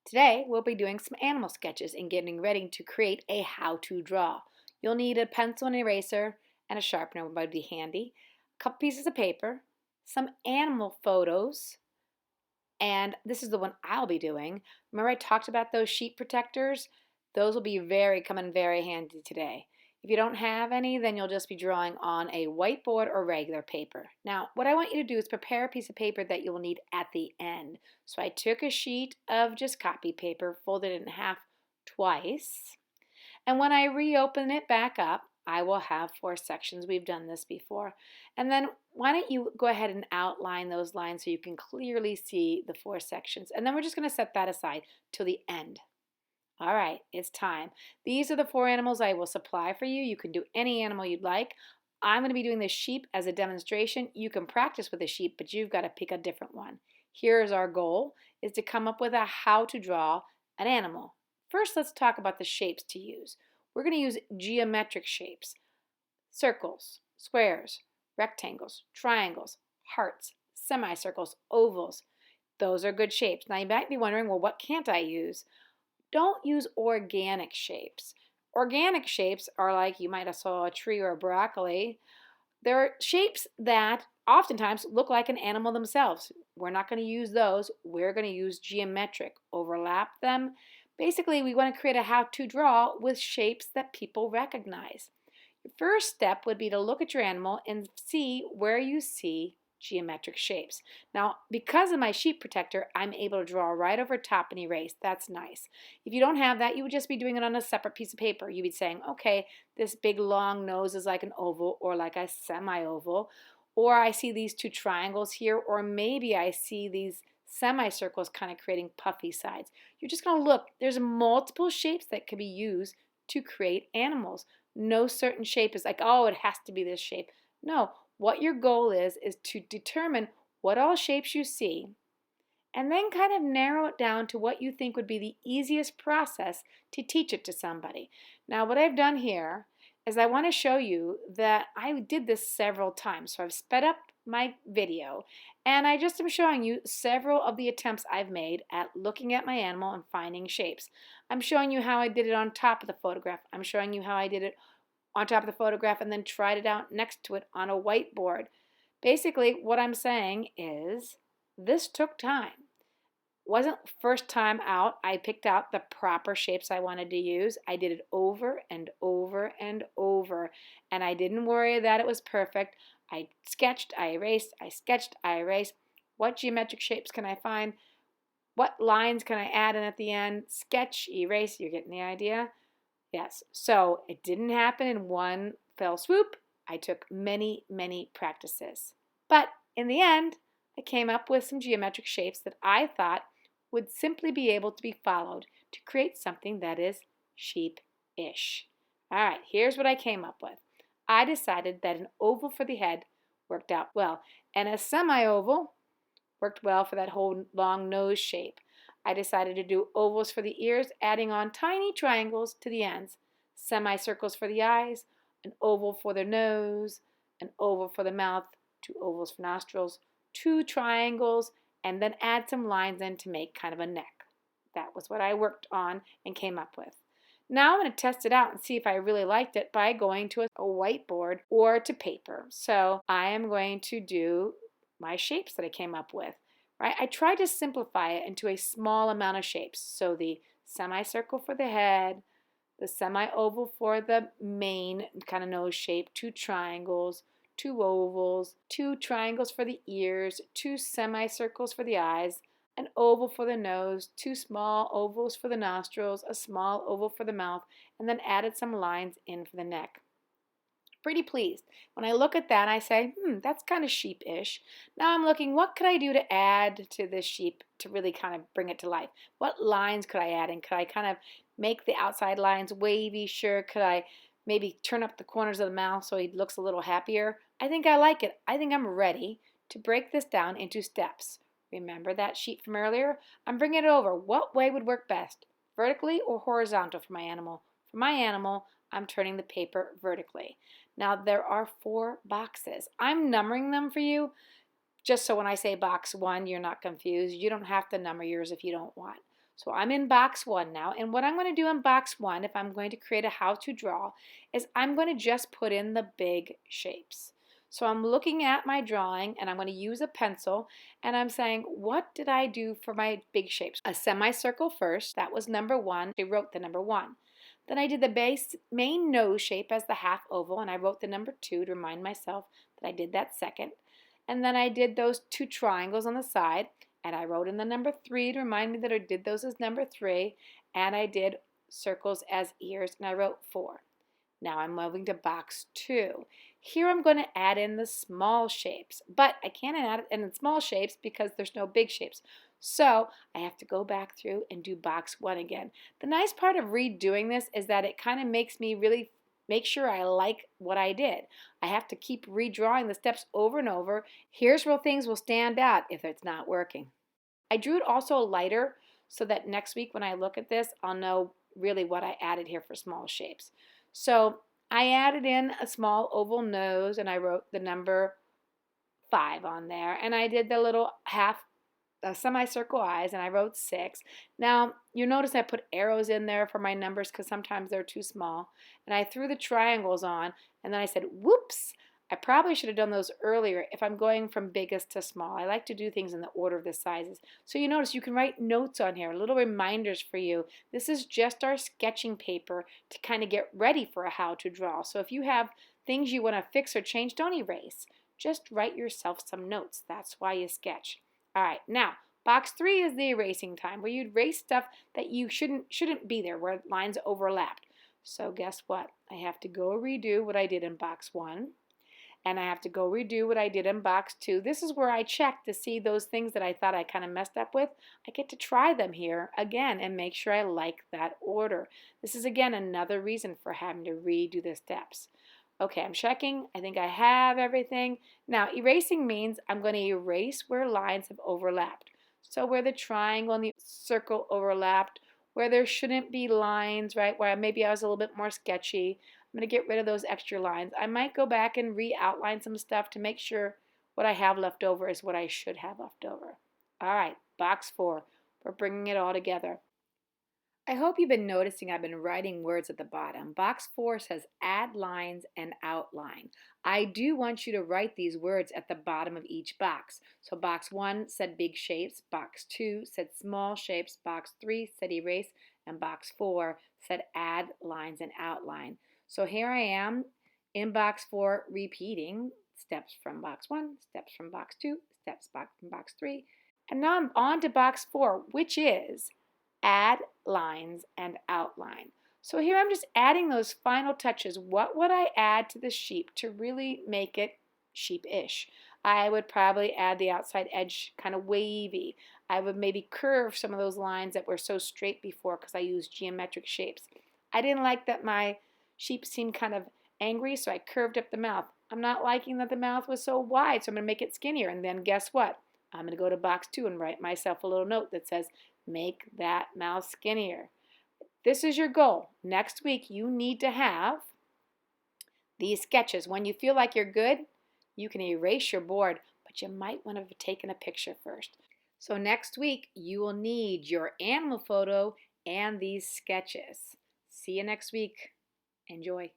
Today, we'll be doing some animal sketches and getting ready to create a how-to draw. You'll need a pencil and eraser and a sharpener would be handy, a couple pieces of paper, some animal photos, and this is the one I'll be doing. Remember I talked about those sheep protectors? Those will be come in very handy today. If you don't have any, then you'll just be drawing on a whiteboard or regular paper. Now, what I want you to do is prepare a piece of paper that you will need at the end. So I took a sheet of just copy paper, folded it in half twice, and when I reopen it back up, I will have four sections. We've done this before. And then why don't you go ahead and outline those lines so you can clearly see the four sections. And then we're just going to set that aside till the end. All right, it's time. These are the four animals I will supply for you. You can do any animal you'd like. I'm going to be doing the sheep as a demonstration. You can practice with the sheep, but you've got to pick a different one. Here's our goal, is to come up with a how to draw an animal. First, let's talk about the shapes to use. We're going to use geometric shapes, circles, squares, rectangles, triangles, hearts, semicircles, ovals. Those are good shapes. Now you might be wondering, well, what can't I use? Don't use organic shapes. Organic shapes are like you might have saw a tree or a broccoli. They're shapes that oftentimes look like an animal themselves. We're not going to use those. We're going to use geometric. Overlap them. Basically, we want to create a how-to draw with shapes that people recognize. Your first step would be to look at your animal and see where you see geometric shapes. Now, because of my sheep protector, I'm able to draw right over top and erase. That's nice. If you don't have that, you would just be doing it on a separate piece of paper. You'd be saying, okay, this big long nose is like an oval or like a semi-oval, or I see these two triangles here, or maybe I see these semicircles kind of creating puffy sides. You're just going to look. There's multiple shapes that could be used to create animals. No certain shape is like, oh, it has to be this shape. No, what your goal is to determine what all shapes you see and then kind of narrow it down to what you think would be the easiest process to teach it to somebody. Now, what I've done here is I want to show you that I did this several times. So I've sped up my video and I just am showing you several of the attempts I've made at looking at my animal and finding shapes. I'm showing you how I did it on top of the photograph. I'm showing you how I did it on top of the photograph and then tried it out next to it on a whiteboard. Basically, what I'm saying is this took time. Wasn't first time out I picked out the proper shapes I wanted to use. I did it over and over and over, and I didn't worry that it was perfect. I sketched, I erased, I sketched, I erased. What geometric shapes can I find? What lines can I add in at the end? Sketch, erase, you're getting the idea? Yes, so it didn't happen in one fell swoop. I took many, many practices. But in the end, I came up with some geometric shapes that I thought would simply be able to be followed to create something that is sheep-ish. All right, here's what I came up with. I decided that an oval for the head worked out well, and a semi-oval worked well for that whole long nose shape. I decided to do ovals for the ears, adding on tiny triangles to the ends, semicircles for the eyes, an oval for the nose, an oval for the mouth, two ovals for nostrils, two triangles, and then add some lines in to make kind of a neck. That was what I worked on and came up with. Now I'm going to test it out and see if I really liked it by going to a whiteboard or to paper. So I am going to do my shapes that I came up with. Right? I tried to simplify it into a small amount of shapes. So the semicircle for the head, the semi-oval for the main kind of nose shape, two triangles, two ovals, two triangles for the ears, two semicircles for the eyes, an oval for the nose, two small ovals for the nostrils, a small oval for the mouth, and then added some lines in for the neck. Pretty pleased. When I look at that, I say, that's kind of sheep-ish. Now I'm looking, what could I do to add to this sheep to really kind of bring it to life? What lines could I add in? Could I kind of make the outside lines wavy? Sure. Could I maybe turn up the corners of the mouth so he looks a little happier? I think I like it. I think I'm ready to break this down into steps. Remember that sheet from earlier? I'm bringing it over. What way would work best? Vertically or horizontal for my animal? For my animal, I'm turning the paper vertically. Now there are 4 boxes. I'm numbering them for you just so when I say box 1, you're not confused. You don't have to number yours if you don't want. So I'm in box 1 now, and what I'm going to do in box 1, if I'm going to create a how to draw, is I'm going to just put in the big shapes. So I'm looking at my drawing, and I'm going to use a pencil, and I'm saying, what did I do for my big shapes? A semicircle first, that was number 1. I wrote the number 1. Then I did the main nose shape as the half oval, and I wrote the number 2 to remind myself that I did that second. And then I did those 2 triangles on the side, and I wrote in the number 3 to remind me that I did those as number 3, and I did circles as ears, and I wrote 4. Now I'm moving to box 2. Here I'm going to add in the small shapes, but I can't add it in small shapes because there's no big shapes. So I have to go back through and do box 1 again. The nice part of redoing this is that it kind of makes me really make sure I like what I did. I have to keep redrawing the steps over and over. Here's where things will stand out if it's not working. I drew it also lighter so that next week when I look at this, I'll know really what I added here for small shapes. So I added in a small oval nose, and I wrote the number 5 on there, and I did the little semicircle eyes, and I wrote 6. Now you notice I put arrows in there for my numbers because sometimes they're too small, and I threw the triangles on, and then I said, whoops, I probably should have done those earlier if I'm going from biggest to small. I like to do things in the order of the sizes. So you notice you can write notes on here, little reminders for you. This is just our sketching paper to kind of get ready for a how to draw. So if you have things you want to fix or change, don't erase. Just write yourself some notes. That's why you sketch. All right, now box 3 is the erasing time, where you erase stuff that you shouldn't be there, where lines overlapped. So guess what? I have to go redo what I did in box 1. And I have to go redo what I did in box 2. This is where I check to see those things that I thought I kind of messed up with. I get to try them here again and make sure I like that order. This is again another reason for having to redo the steps. Okay, I'm checking. I think I have everything. Now, erasing means I'm going to erase where lines have overlapped. So where the triangle and the circle overlapped, where there shouldn't be lines, right, where maybe I was a little bit more sketchy. I'm going to get rid of those extra lines. I might go back and re-outline some stuff to make sure what I have left over is what I should have left over. All right, box 4. We're bringing it all together. I hope you've been noticing I've been writing words at the bottom. Box 4 says add lines and outline. I do want you to write these words at the bottom of each box. So box 1 said big shapes, box 2 said small shapes, box 3 said erase, and box 4 said add lines and outline. So here I am in box 4 repeating steps from box 1, steps from box 2, steps from box 3. And now I'm on to box 4, which is add lines and outline. So here I'm just adding those final touches. What would I add to the sheep to really make it sheep-ish? I would probably add the outside edge kind of wavy. I would maybe curve some of those lines that were so straight before because I used geometric shapes. I didn't like that my sheep seemed kind of angry, so I curved up the mouth. I'm not liking that the mouth was so wide, so I'm going to make it skinnier. And then guess what? I'm going to go to box 2 and write myself a little note that says, make that mouth skinnier. This is your goal. Next week, you need to have these sketches. When you feel like you're good, you can erase your board, but you might want to have taken a picture first. So next week, you will need your animal photo and these sketches. See you next week. Enjoy.